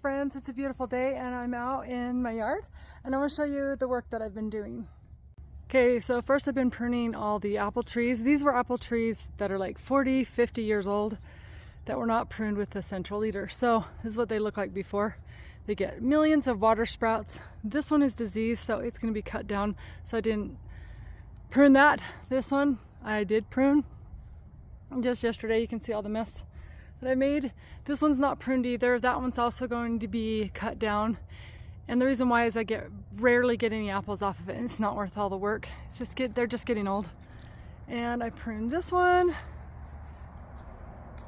Friends, it's a beautiful day and I'm out in my yard and I want to show you the work that I've been doing. Okay, so first I've been pruning all the apple trees. These were apple trees that are like 40, 50 years old that were not pruned with the central leader. So this is what they look like before. They get millions of water sprouts. This one is diseased, so it's going to be cut down. So I didn't prune that. This one I did prune. Just yesterday, you can see all the mess that I made. This one's not pruned either. That one's also going to be cut down. And the reason why is I rarely get any apples off of it, and it's not worth all the work. It's just they're just getting old. And I pruned this one.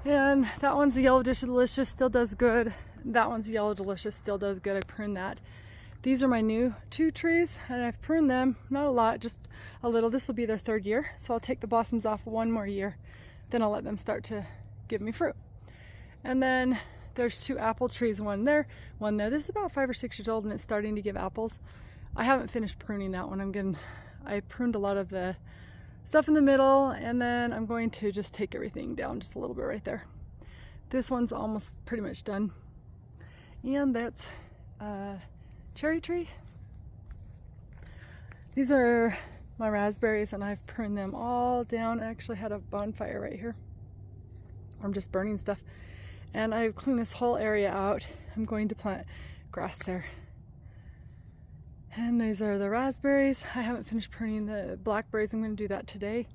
And that one's a Yellow Delicious, still does good. That one's Yellow Delicious, still does good. I pruned that. These are my new 2 trees, and I've pruned them, not a lot, just a little. This will be their 3rd year, so I'll take the blossoms off 1 more year. Then I'll let them start to give me fruit. And then there's 2 apple trees, one there, one there. This is about 5 or 6 years old and it's starting to give apples. I haven't finished pruning that one. I pruned a lot of the stuff in the middle, and then I'm going to just take everything down just a little bit right there. This one's almost pretty much done. And that's a cherry tree. These are my raspberries and I've pruned them all down. I actually had a bonfire right here. I'm just burning stuff. And I've cleaned this whole area out. I'm going to plant grass there. And these are the raspberries. I haven't finished pruning the blackberries. I'm going to do that today.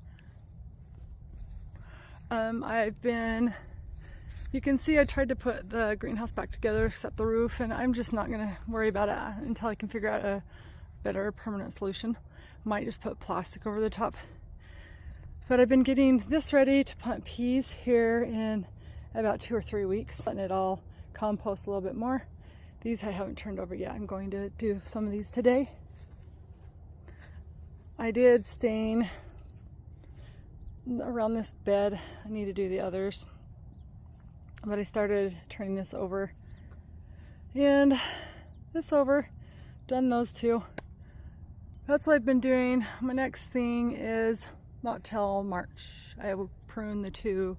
You can see I tried to put the greenhouse back together except the roof, and I'm just not going to worry about it until I can figure out a better permanent solution. Might just put plastic over the top. But I've been getting this ready to plant peas here in about 2 or 3 weeks, letting it all compost a little bit more. These I haven't turned over yet. I'm going to do some of these today. I did stain around this bed. I need to do the others. But I started turning this over and this over. Done those 2. That's what I've been doing. My next thing is not till March. I will prune the 2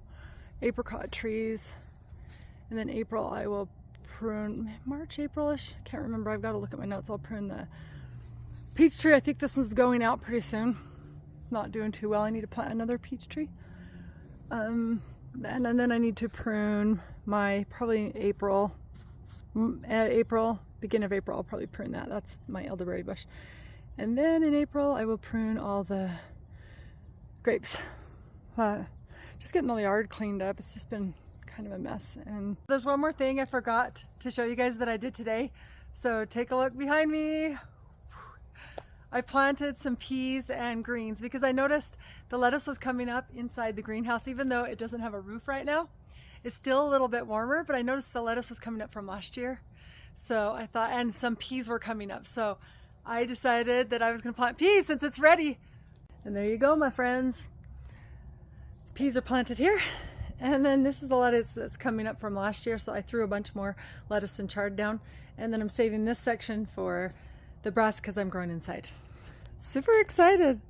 apricot trees, and then April I will prune, March, April-ish, can't remember, I've got to look at my notes. I'll prune the peach tree. I think this one's going out pretty soon. Not doing too well. I need to plant another peach tree. And then I need to prune my, probably April, beginning of April, I'll probably prune that. That's my elderberry bush. And then in April I will prune all the grapes. Just getting the yard cleaned up. It's just been kind of a mess. And there's one more thing I forgot to show you guys that I did today. So take a look behind me. I planted some peas and greens because I noticed the lettuce was coming up inside the greenhouse, even though it doesn't have a roof right now. It's still a little bit warmer, but I noticed the lettuce was coming up from last year. So I thought, and some peas were coming up. So I decided that I was going to plant peas since it's ready. And there you go, my friends. Peas are planted here, and then this is the lettuce that's coming up from last year, so I threw a bunch more lettuce and chard down, and then I'm saving this section for the brassicas I'm growing inside. Super excited!